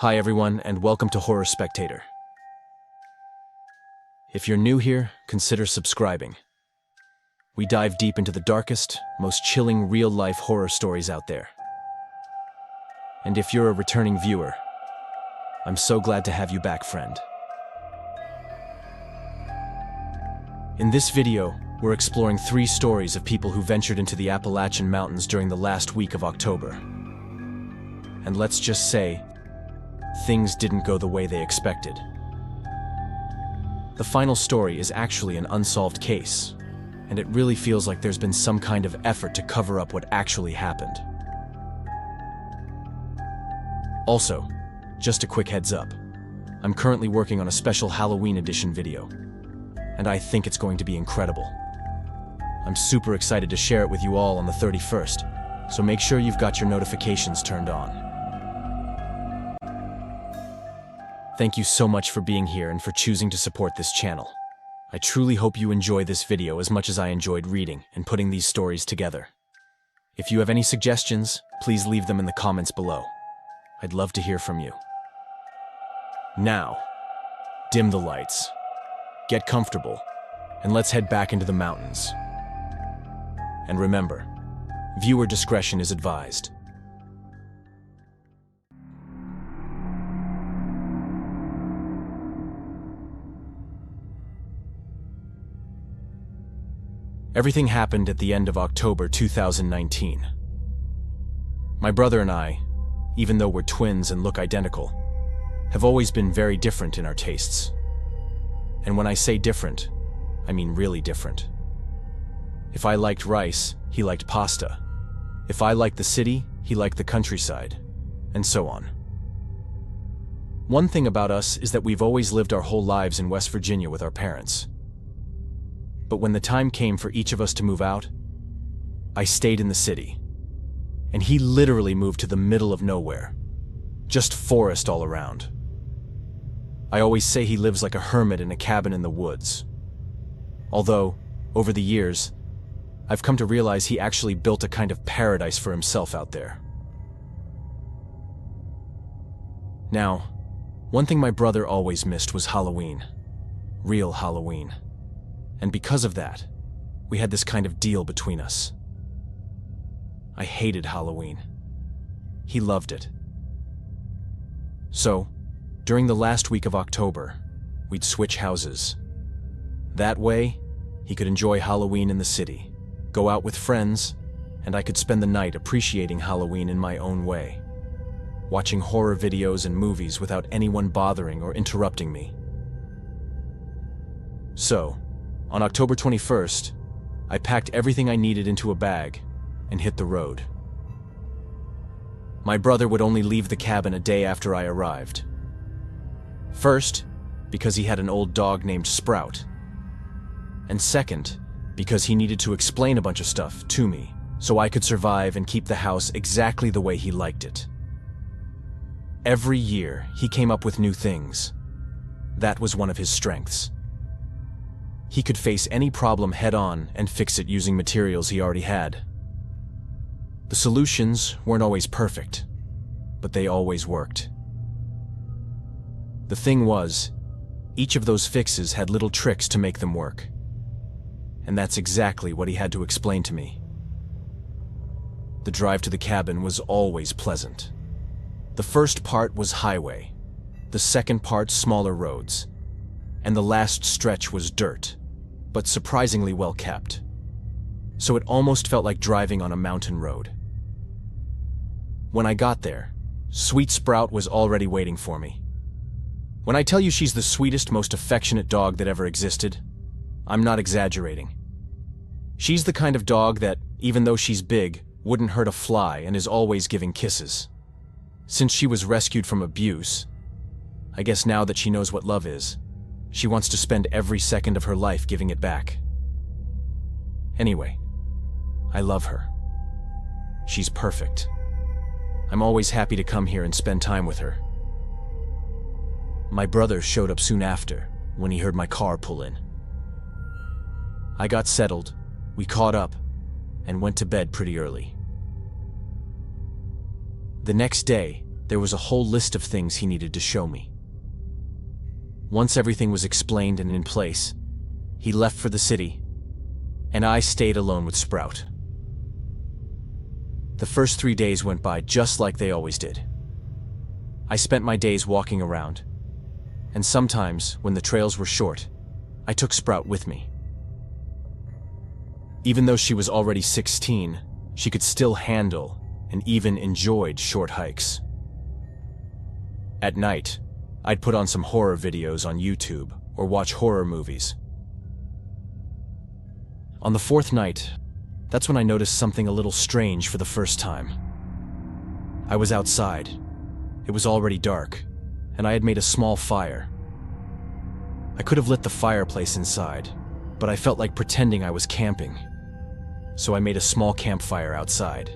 Hi everyone, and welcome to Horror Spectator. If you're new here, consider subscribing. We dive deep into the darkest, most chilling real-life horror stories out there. And if you're a returning viewer, I'm so glad to have you back, friend. In this video, we're exploring 3 stories of people who ventured into the Appalachian Mountains during the last week of October. And let's just say, things didn't go the way they expected. The final story is actually an unsolved case, and it really feels like there's been some kind of effort to cover up what actually happened. Also, just a quick heads up, I'm currently working on a special Halloween edition video, and I think it's going to be incredible. I'm super excited to share it with you all on the 31st, so make sure you've got your notifications turned on. Thank you so much for being here and for choosing to support this channel. I truly hope you enjoy this video as much as I enjoyed reading and putting these stories together. If you have any suggestions, please leave them in the comments below. I'd love to hear from you. Now, dim the lights, get comfortable, and let's head back into the mountains. And remember, viewer discretion is advised. Everything happened at the end of October 2019. My brother and I, even though we're twins and look identical, have always been very different in our tastes. And when I say different, I mean really different. If I liked rice, he liked pasta. If I liked the city, he liked the countryside, and so on. One thing about us is that we've always lived our whole lives in West Virginia with our parents. But when the time came for each of us to move out, I stayed in the city. And he literally moved to the middle of nowhere. Just forest all around. I always say he lives like a hermit in a cabin in the woods. Although, over the years, I've come to realize he actually built a kind of paradise for himself out there. Now, one thing my brother always missed was Halloween. Real Halloween. And because of that, we had this kind of deal between us. I hated Halloween. He loved it. So, during the last week of October, we'd switch houses. That way, he could enjoy Halloween in the city, go out with friends, and I could spend the night appreciating Halloween in my own way, watching horror videos and movies without anyone bothering or interrupting me. So, on October 21st, I packed everything I needed into a bag and hit the road. My brother would only leave the cabin a day after I arrived. First, because he had an old dog named Sprout. And second, because he needed to explain a bunch of stuff to me so I could survive and keep the house exactly the way he liked it. Every year, he came up with new things. That was one of his strengths. He could face any problem head-on and fix it using materials he already had. The solutions weren't always perfect, but they always worked. The thing was, each of those fixes had little tricks to make them work. And that's exactly what he had to explain to me. The drive to the cabin was always pleasant. The first part was highway, the second part smaller roads, and the last stretch was dirt, but surprisingly well kept. So it almost felt like driving on a mountain road. When I got there, Sweet Sprout was already waiting for me. When I tell you she's the sweetest, most affectionate dog that ever existed, I'm not exaggerating. She's the kind of dog that, even though she's big, wouldn't hurt a fly and is always giving kisses. Since she was rescued from abuse, I guess now that she knows what love is, she wants to spend every second of her life giving it back. Anyway, I love her. She's perfect. I'm always happy to come here and spend time with her. My brother showed up soon after, when he heard my car pull in. I got settled, we caught up, and went to bed pretty early. The next day, there was a whole list of things he needed to show me. Once everything was explained and in place, he left for the city, and I stayed alone with Sprout. The first 3 days went by just like they always did. I spent my days walking around, and sometimes, when the trails were short, I took Sprout with me. Even though she was already 16, she could still handle and even enjoyed short hikes. At night, I'd put on some horror videos on YouTube or watch horror movies. On the fourth night, that's when I noticed something a little strange for the first time. I was outside. It was already dark, and I had made a small fire. I could have lit the fireplace inside, but I felt like pretending I was camping, so I made a small campfire outside.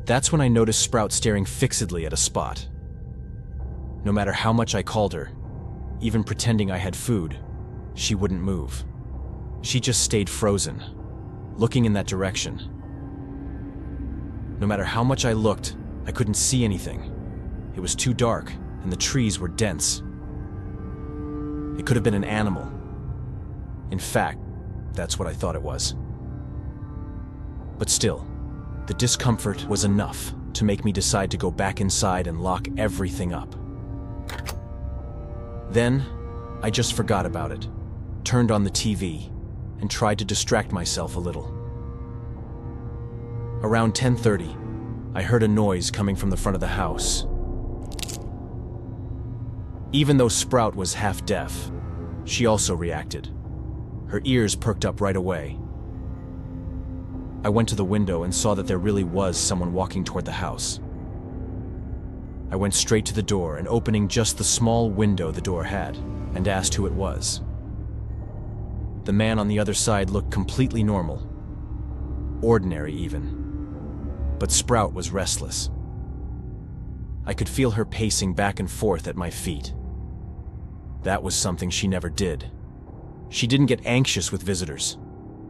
That's when I noticed Sprout staring fixedly at a spot. No matter how much I called her, even pretending I had food, she wouldn't move. She just stayed frozen, looking in that direction. No matter how much I looked, I couldn't see anything. It was too dark, and the trees were dense. It could have been an animal. In fact, that's what I thought it was. But still, the discomfort was enough to make me decide to go back inside and lock everything up. Then, I just forgot about it, turned on the TV, and tried to distract myself a little. Around 10:30, I heard a noise coming from the front of the house. Even though Sprout was half deaf, she also reacted. Her ears perked up right away. I went to the window and saw that there really was someone walking toward the house. I went straight to the door and opening just the small window the door had, and asked who it was. The man on the other side looked completely normal, ordinary even. But Sprout was restless. I could feel her pacing back and forth at my feet. That was something she never did. She didn't get anxious with visitors.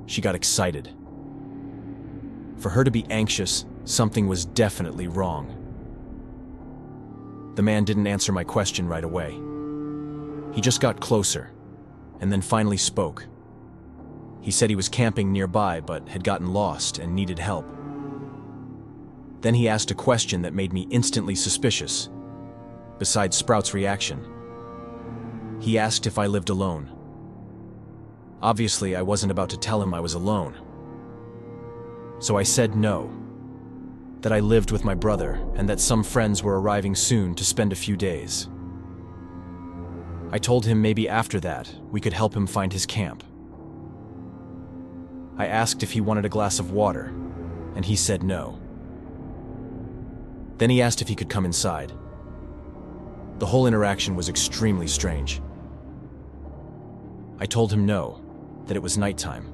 She got excited. For her to be anxious, something was definitely wrong. The man didn't answer my question right away. He just got closer, and then finally spoke. He said he was camping nearby but had gotten lost and needed help. Then he asked a question that made me instantly suspicious. Besides Sprout's reaction, he asked if I lived alone. Obviously, I wasn't about to tell him I was alone. So I said no, that I lived with my brother and that some friends were arriving soon to spend a few days. I told him maybe after that we could help him find his camp. I asked if he wanted a glass of water, and he said no. Then he asked if he could come inside. The whole interaction was extremely strange. I told him no, that it was nighttime.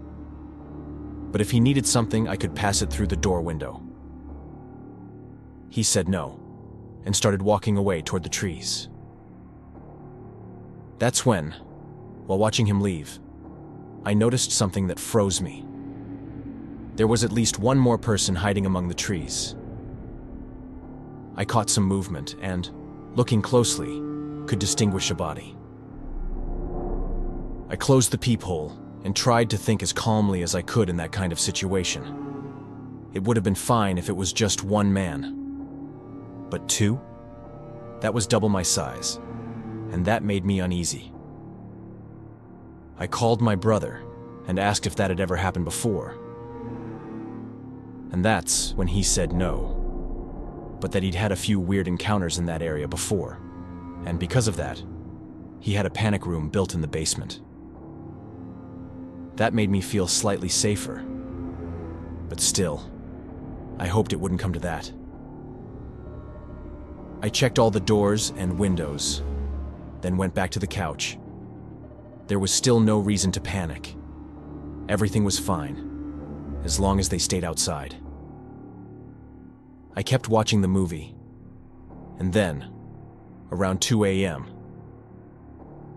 But if he needed something, I could pass it through the door window. He said no, and started walking away toward the trees. That's when, while watching him leave, I noticed something that froze me. There was at least one more person hiding among the trees. I caught some movement and, looking closely, could distinguish a body. I closed the peephole and tried to think as calmly as I could in that kind of situation. It would have been fine if it was just one man. But two? That was double my size, and that made me uneasy. I called my brother and asked if that had ever happened before. And that's when he said no, but that he'd had a few weird encounters in that area before, and because of that, he had a panic room built in the basement. That made me feel slightly safer, but still, I hoped it wouldn't come to that. I checked all the doors and windows, then went back to the couch. There was still no reason to panic. Everything was fine, as long as they stayed outside. I kept watching the movie, and then, around 2 a.m.,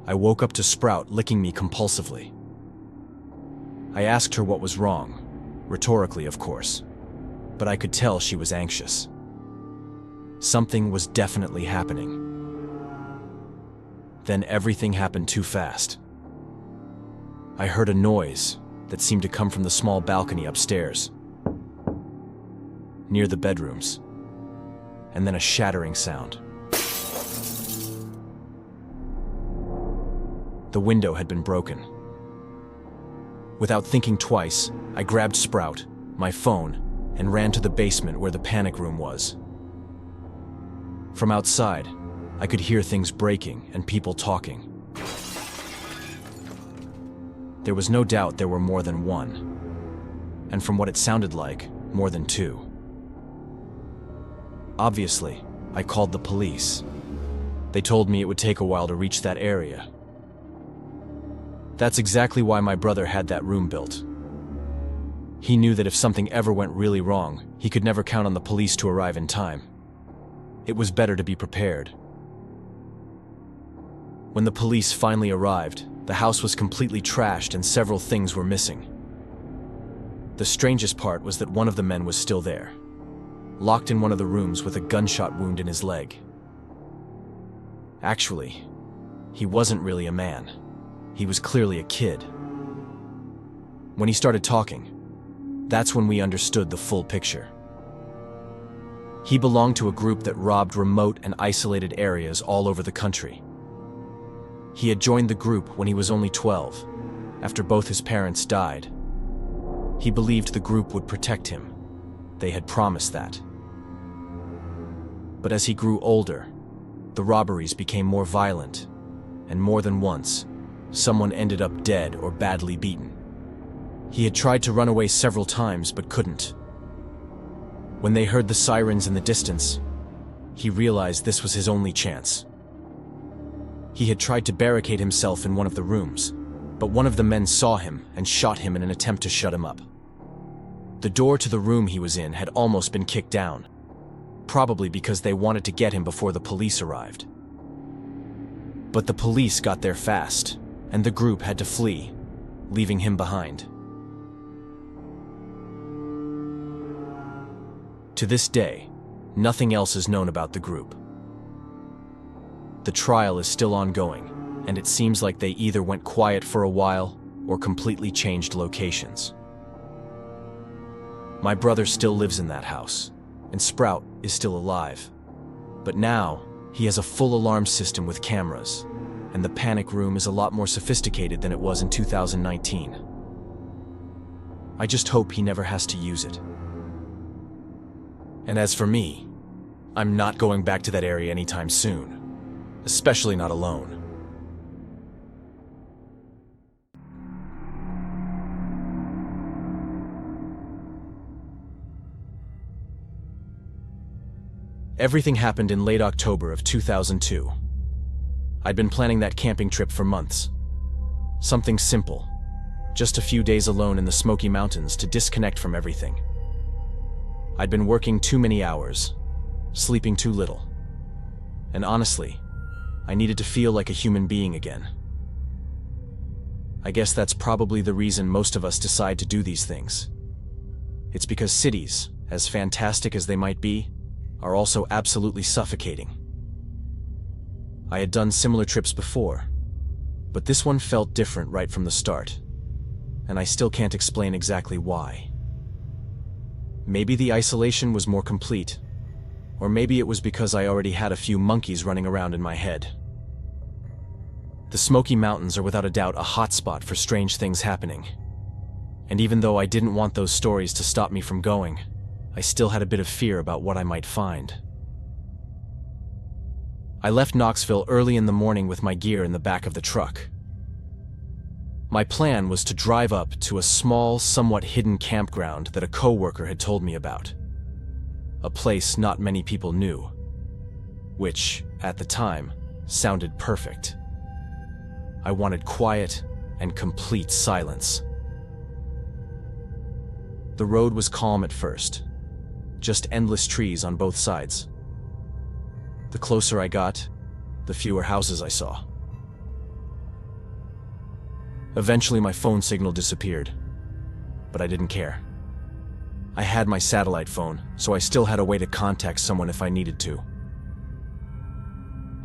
I woke up to Sprout licking me compulsively. I asked her what was wrong, rhetorically, of course, but I could tell she was anxious. Something was definitely happening. Then everything happened too fast. I heard a noise that seemed to come from the small balcony upstairs, near the bedrooms, and then a shattering sound. The window had been broken. Without thinking twice, I grabbed Sprout, my phone, and ran to the basement where the panic room was. From outside, I could hear things breaking and people talking. There was no doubt there were more than one, and from what it sounded like, more than two. Obviously, I called the police. They told me it would take a while to reach that area. That's exactly why my brother had that room built. He knew that if something ever went really wrong, he could never count on the police to arrive in time. It was better to be prepared. When the police finally arrived, the house was completely trashed and several things were missing. The strangest part was that one of the men was still there, locked in one of the rooms with a gunshot wound in his leg. Actually, he wasn't really a man. He was clearly a kid. When he started talking, that's when we understood the full picture. He belonged to a group that robbed remote and isolated areas all over the country. He had joined the group when he was only 12, after both his parents died. He believed the group would protect him. They had promised that. But as he grew older, the robberies became more violent, and more than once, someone ended up dead or badly beaten. He had tried to run away several times but couldn't. When they heard the sirens in the distance, he realized this was his only chance. He had tried to barricade himself in one of the rooms, but one of the men saw him and shot him in an attempt to shut him up. The door to the room he was in had almost been kicked down, probably because they wanted to get him before the police arrived. But the police got there fast, and the group had to flee, leaving him behind. To this day, nothing else is known about the group. The trial is still ongoing, and it seems like they either went quiet for a while or completely changed locations. My brother still lives in that house, and Sprout is still alive. But now, he has a full alarm system with cameras, and the panic room is a lot more sophisticated than it was in 2019. I just hope he never has to use it. And as for me, I'm not going back to that area anytime soon, especially not alone. Everything happened in late October of 2002. I'd been planning that camping trip for months. Something simple, just a few days alone in the Smoky Mountains to disconnect from everything. I'd been working too many hours, sleeping too little. And honestly, I needed to feel like a human being again. I guess that's probably the reason most of us decide to do these things. It's because cities, as fantastic as they might be, are also absolutely suffocating. I had done similar trips before, but this one felt different right from the start, and I still can't explain exactly why. Maybe the isolation was more complete, or maybe it was because I already had a few monkeys running around in my head. The Smoky Mountains are without a doubt a hotspot for strange things happening, and even though I didn't want those stories to stop me from going, I still had a bit of fear about what I might find. I left Knoxville early in the morning with my gear in the back of the truck. My plan was to drive up to a small, somewhat hidden campground that a coworker had told me about. A place not many people knew, which, at the time, sounded perfect. I wanted quiet and complete silence. The road was calm at first, just endless trees on both sides. The closer I got, the fewer houses I saw. Eventually my phone signal disappeared, but I didn't care. I had my satellite phone, so I still had a way to contact someone if I needed to.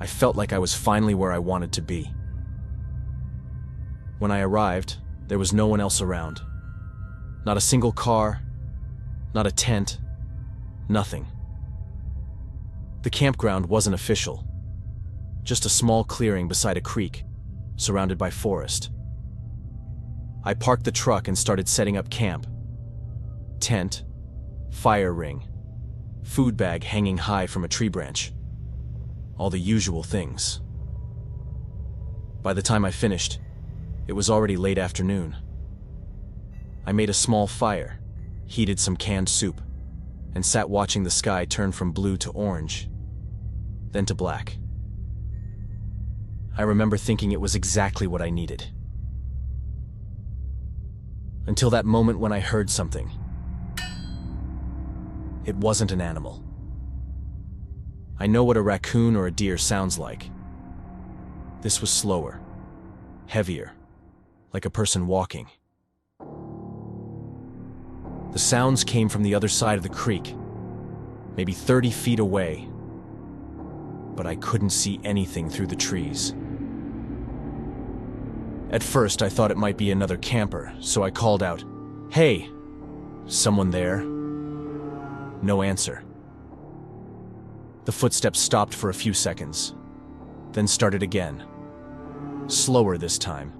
I felt like I was finally where I wanted to be. When I arrived, there was no one else around. Not a single car, not a tent, nothing. The campground wasn't official, just a small clearing beside a creek, surrounded by forest. I parked the truck and started setting up camp. Tent, fire ring, food bag hanging high from a tree branch. All the usual things. By the time I finished, it was already late afternoon. I made a small fire, heated some canned soup, and sat watching the sky turn from blue to orange, then to black. I remember thinking it was exactly what I needed. Until that moment when I heard something. It wasn't an animal. I know what a raccoon or a deer sounds like. This was slower, heavier, like a person walking. The sounds came from the other side of the creek, maybe 30 feet away, but I couldn't see anything through the trees. At first, I thought it might be another camper, so I called out, "Hey, someone there?" No answer. The footsteps stopped for a few seconds, then started again. Slower this time,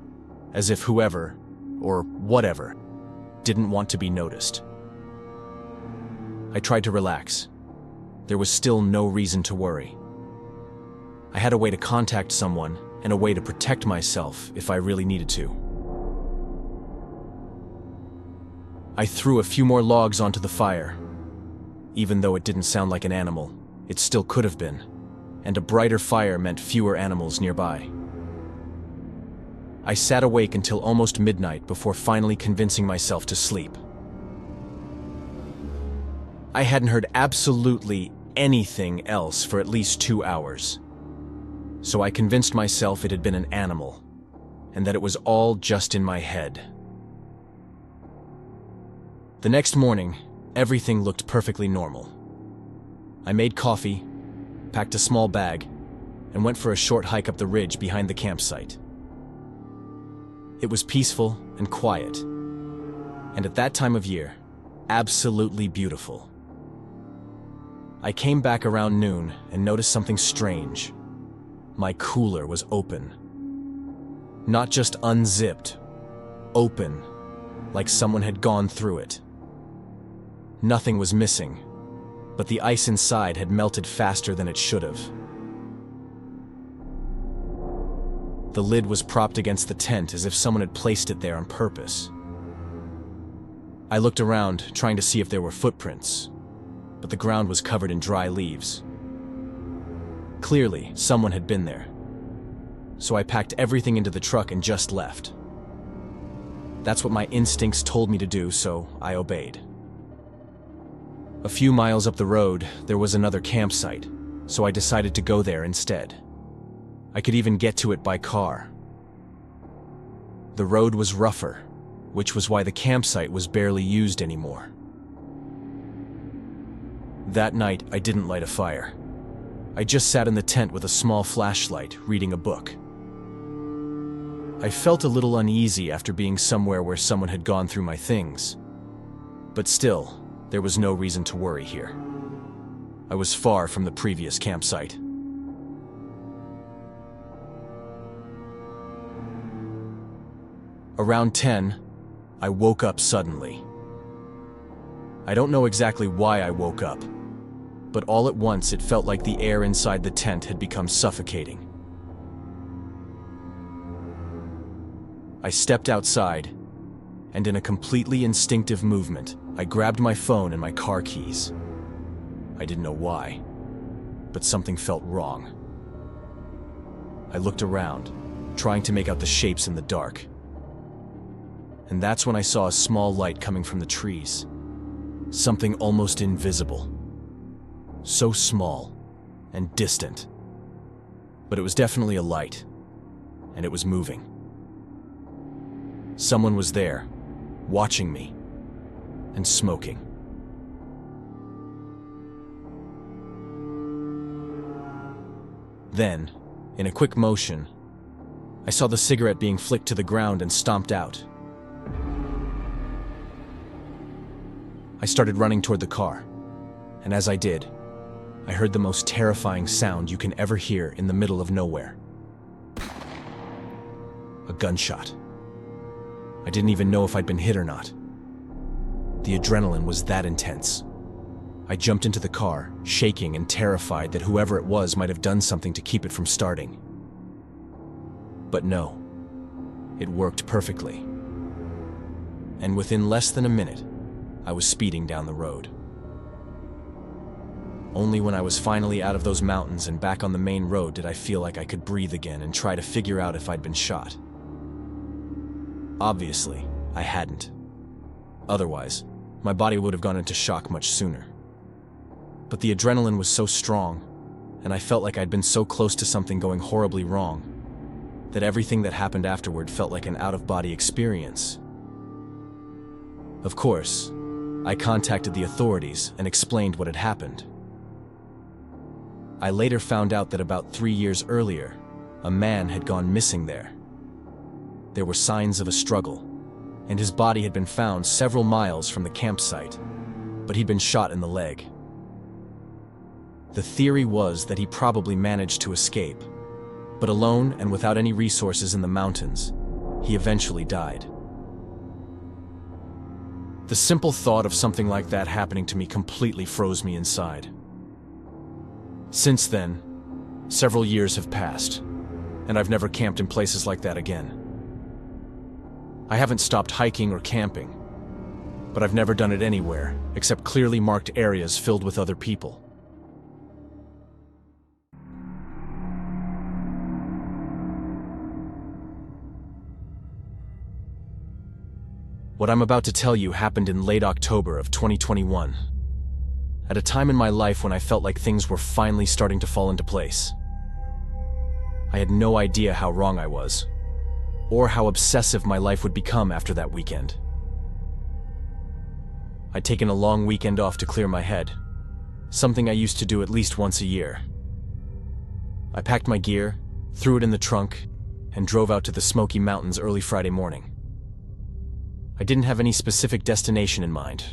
as if whoever, or whatever, didn't want to be noticed. I tried to relax. There was still no reason to worry. I had a way to contact someone and a way to protect myself if I really needed to. I threw a few more logs onto the fire. Even though it didn't sound like an animal, it still could have been, and a brighter fire meant fewer animals nearby. I sat awake until almost midnight before finally convincing myself to sleep. I hadn't heard absolutely anything else for at least 2 hours, so I convinced myself it had been an animal, and that it was all just in my head. The next morning, everything looked perfectly normal. I made coffee, packed a small bag, and went for a short hike up the ridge behind the campsite. It was peaceful and quiet, and at that time of year, absolutely beautiful. I came back around noon and noticed something strange. My cooler was open. Not just unzipped, open, like someone had gone through it. Nothing was missing, but the ice inside had melted faster than it should have. The lid was propped against the tent as if someone had placed it there on purpose. I looked around, trying to see if there were footprints, but the ground was covered in dry leaves. Clearly, someone had been there. So I packed everything into the truck and just left. That's what my instincts told me to do, so I obeyed. A few miles up the road, there was another campsite, so I decided to go there instead. I could even get to it by car. The road was rougher, which was why the campsite was barely used anymore. That night, I didn't light a fire. I just sat in the tent with a small flashlight, reading a book. I felt a little uneasy after being somewhere where someone had gone through my things. But still, there was no reason to worry here. I was far from the previous campsite. Around 10, I woke up suddenly. I don't know exactly why I woke up, but all at once it felt like the air inside the tent had become suffocating. I stepped outside, and in a completely instinctive movement, I grabbed my phone and my car keys. I didn't know why, but something felt wrong. I looked around, trying to make out the shapes in the dark. And that's when I saw a small light coming from the trees. Something almost invisible. So small and distant. But it was definitely a light, and it was moving. Someone was there, watching me, and smoking. Then, in a quick motion, I saw the cigarette being flicked to the ground and stomped out. I started running toward the car, and as I did, I heard the most terrifying sound you can ever hear in the middle of nowhere. A gunshot. I didn't even know if I'd been hit or not. The adrenaline was that intense. I jumped into the car, shaking and terrified that whoever it was might have done something to keep it from starting. But no, it worked perfectly. And within less than a minute, I was speeding down the road. Only when I was finally out of those mountains and back on the main road did I feel like I could breathe again and try to figure out if I'd been shot. Obviously, I hadn't. Otherwise, my body would have gone into shock much sooner. But the adrenaline was so strong, and I felt like I'd been so close to something going horribly wrong, that everything that happened afterward felt like an out-of-body experience. Of course, I contacted the authorities and explained what had happened. I later found out that about 3 years earlier, a man had gone missing there. There were signs of a struggle, and his body had been found several miles from the campsite, but he'd been shot in the leg. The theory was that he probably managed to escape, but alone and without any resources in the mountains, he eventually died. The simple thought of something like that happening to me completely froze me inside. Since then, several years have passed, and I've never camped in places like that again. I haven't stopped hiking or camping, but I've never done it anywhere except clearly marked areas filled with other people. What I'm about to tell you happened in late October of 2021, at a time in my life when I felt like things were finally starting to fall into place. I had no idea how wrong I was, or how obsessive my life would become after that weekend. I'd taken a long weekend off to clear my head, something I used to do at least once a year. I packed my gear, threw it in the trunk, and drove out to the Smoky Mountains early Friday morning. I didn't have any specific destination in mind,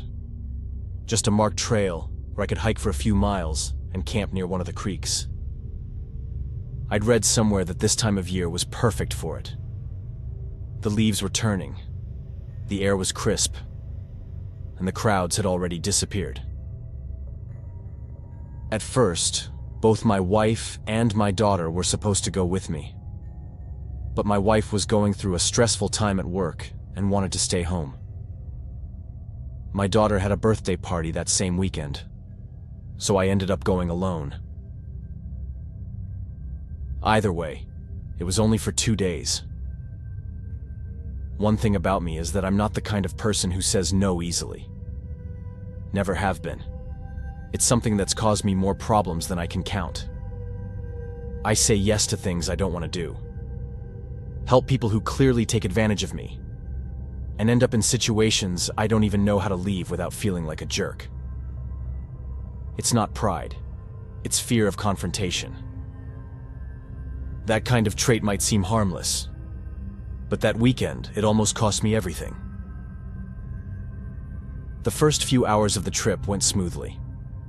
just a marked trail where I could hike for a few miles and camp near one of the creeks. I'd read somewhere that this time of year was perfect for it. The leaves were turning, the air was crisp, and the crowds had already disappeared. At first, both my wife and my daughter were supposed to go with me. But my wife was going through a stressful time at work and wanted to stay home. My daughter had a birthday party that same weekend, so I ended up going alone. Either way, it was only for 2 days. One thing about me is that I'm not the kind of person who says no easily. Never have been. It's something that's caused me more problems than I can count. I say yes to things I don't want to do. Help people who clearly take advantage of me, and end up in situations I don't even know how to leave without feeling like a jerk. It's not pride. It's fear of confrontation. That kind of trait might seem harmless, but that weekend, it almost cost me everything. The first few hours of the trip went smoothly.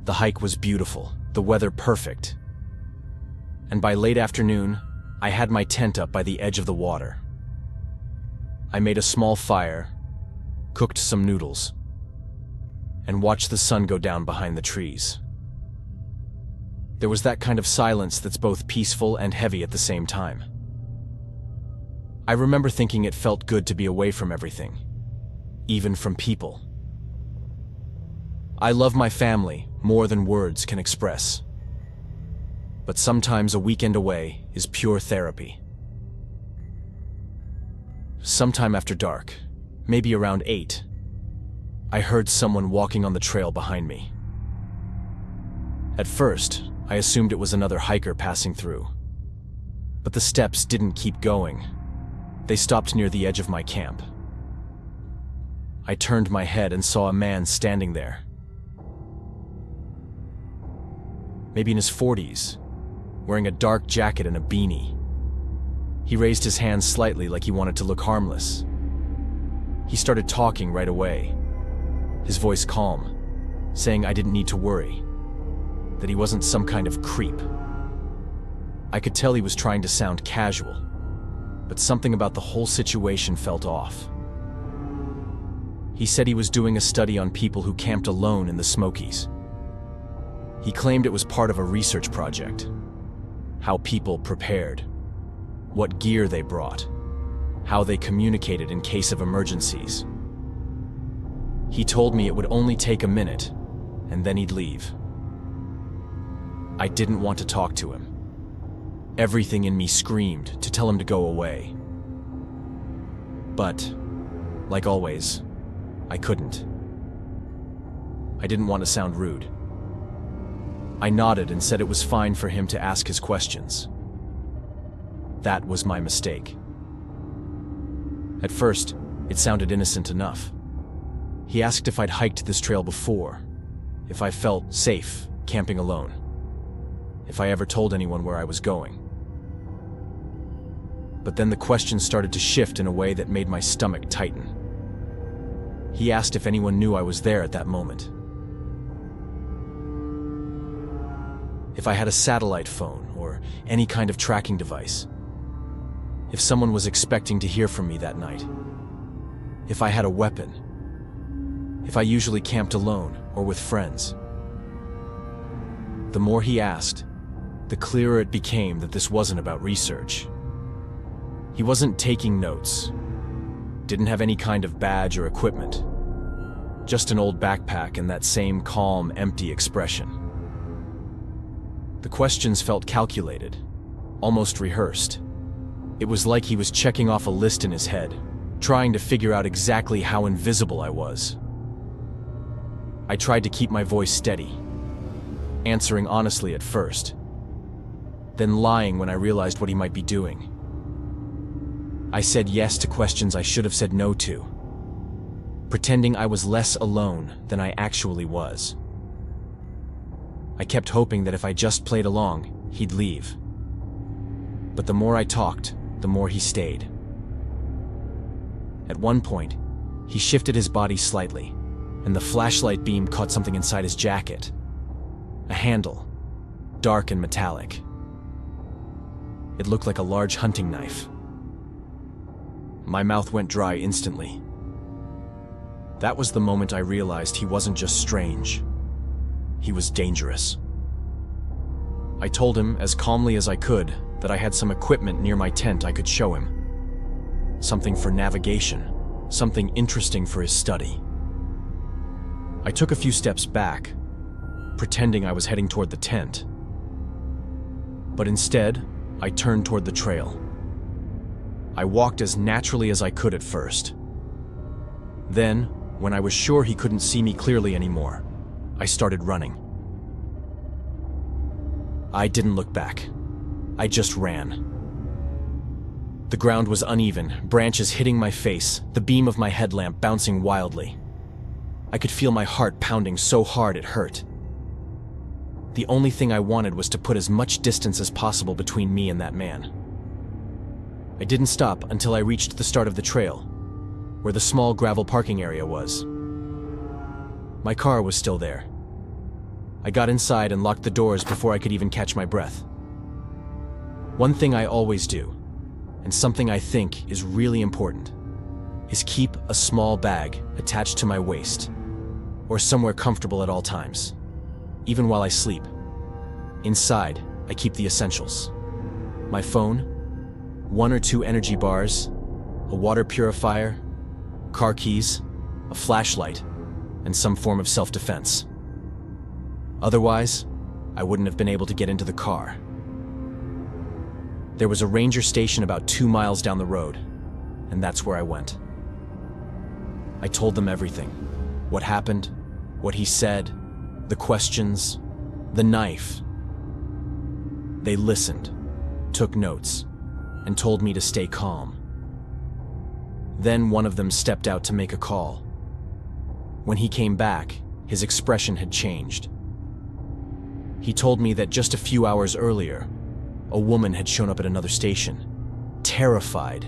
The hike was beautiful, the weather perfect. And by late afternoon, I had my tent up by the edge of the water. I made a small fire, cooked some noodles, and watched the sun go down behind the trees. There was that kind of silence that's both peaceful and heavy at the same time. I remember thinking it felt good to be away from everything, even from people. I love my family more than words can express. But sometimes a weekend away is pure therapy. Sometime after dark, maybe around 8, I heard someone walking on the trail behind me. At first, I assumed it was another hiker passing through. But the steps didn't keep going. They stopped near the edge of my camp. I turned my head and saw a man standing there. Maybe in his 40s, wearing a dark jacket and a beanie. He raised his hands slightly like he wanted to look harmless. He started talking right away, his voice calm, saying I didn't need to worry, that he wasn't some kind of creep. I could tell he was trying to sound casual, but something about the whole situation felt off. He said he was doing a study on people who camped alone in the Smokies. He claimed it was part of a research project. How people prepared, what gear they brought, how they communicated in case of emergencies. He told me it would only take a minute, and then he'd leave. I didn't want to talk to him. Everything in me screamed to tell him to go away. But, like always, I couldn't. I didn't want to sound rude. I nodded and said it was fine for him to ask his questions. That was my mistake. At first, it sounded innocent enough. He asked if I'd hiked this trail before, if I felt safe camping alone, if I ever told anyone where I was going. But then the questions started to shift in a way that made my stomach tighten. He asked if anyone knew I was there at that moment. If I had a satellite phone or any kind of tracking device. If someone was expecting to hear from me that night. If I had a weapon. If I usually camped alone or with friends. The more he asked, the clearer it became that this wasn't about research. He wasn't taking notes. Didn't have any kind of badge or equipment. Just an old backpack and that same calm, empty expression. The questions felt calculated, almost rehearsed. It was like he was checking off a list in his head, trying to figure out exactly how invisible I was. I tried to keep my voice steady, answering honestly at first, then lying when I realized what he might be doing. I said yes to questions I should have said no to, pretending I was less alone than I actually was. I kept hoping that if I just played along, he'd leave. But the more I talked, the more he stayed. At one point, he shifted his body slightly, and the flashlight beam caught something inside his jacket. A handle, dark and metallic. It looked like a large hunting knife. My mouth went dry instantly. That was the moment I realized he wasn't just strange. He was dangerous. I told him, as calmly as I could, that I had some equipment near my tent I could show him. Something for navigation, something interesting for his study. I took a few steps back, pretending I was heading toward the tent. But instead, I turned toward the trail. I walked as naturally as I could at first. Then, when I was sure he couldn't see me clearly anymore, I started running. I didn't look back. I just ran. The ground was uneven, branches hitting my face, the beam of my headlamp bouncing wildly. I could feel my heart pounding so hard it hurt. The only thing I wanted was to put as much distance as possible between me and that man. I didn't stop until I reached the start of the trail, where the small gravel parking area was. My car was still there. I got inside and locked the doors before I could even catch my breath. One thing I always do, and something I think is really important, is keep a small bag attached to my waist, or somewhere comfortable at all times, even while I sleep. Inside, I keep the essentials. My phone, 1 or 2 energy bars, a water purifier, car keys, a flashlight, and some form of self-defense. Otherwise, I wouldn't have been able to get into the car. There was a ranger station about 2 miles down the road, and that's where I went. I told them everything. What happened, what he said, the questions, the knife. They listened, took notes, and told me to stay calm. Then one of them stepped out to make a call. When he came back, his expression had changed. He told me that just a few hours earlier, a woman had shown up at another station, terrified,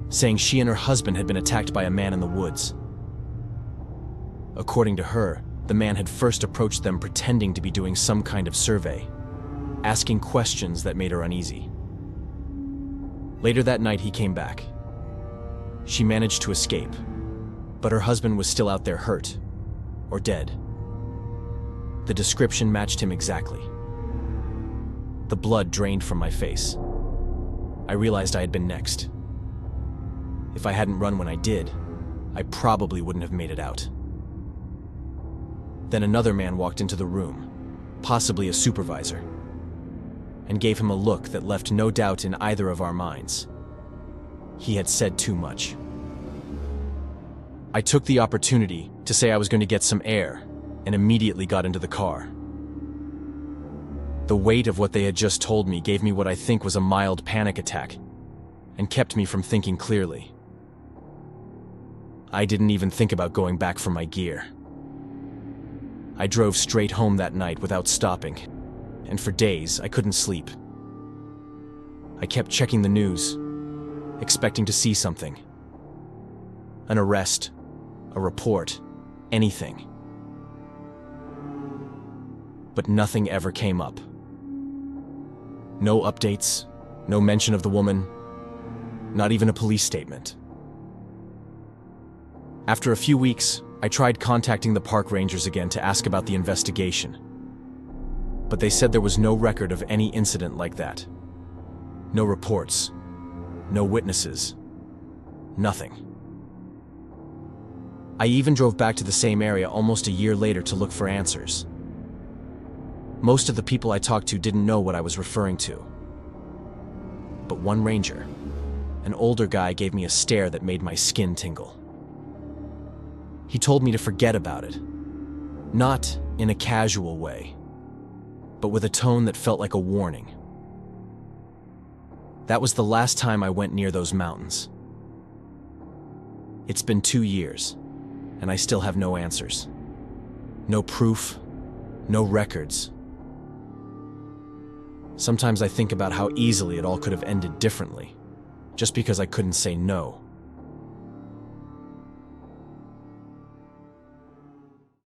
saying she and her husband had been attacked by a man in the woods. According to her, the man had first approached them pretending to be doing some kind of survey, asking questions that made her uneasy. Later that night, he came back. She managed to escape, but her husband was still out there hurt, or dead. The description matched him exactly. The blood drained from my face. I realized I had been next. If I hadn't run when I did, I probably wouldn't have made it out. Then another man walked into the room, possibly a supervisor, and gave him a look that left no doubt in either of our minds. He had said too much. I took the opportunity to say I was going to get some air and immediately got into the car. The weight of what they had just told me gave me what I think was a mild panic attack and kept me from thinking clearly. I didn't even think about going back for my gear. I drove straight home that night without stopping, and for days I couldn't sleep. I kept checking the news, expecting to see something. An arrest, a report, anything. But nothing ever came up. No updates, no mention of the woman, not even a police statement. After a few weeks, I tried contacting the park rangers again to ask about the investigation. But they said there was no record of any incident like that. No reports, no witnesses, nothing. I even drove back to the same area almost a year later to look for answers. Most of the people I talked to didn't know what I was referring to. But one ranger, an older guy, gave me a stare that made my skin tingle. He told me to forget about it, not in a casual way, but with a tone that felt like a warning. That was the last time I went near those mountains. It's been 2 years, and I still have no answers. No proof, no records. Sometimes I think about how easily it all could have ended differently, just because I couldn't say no.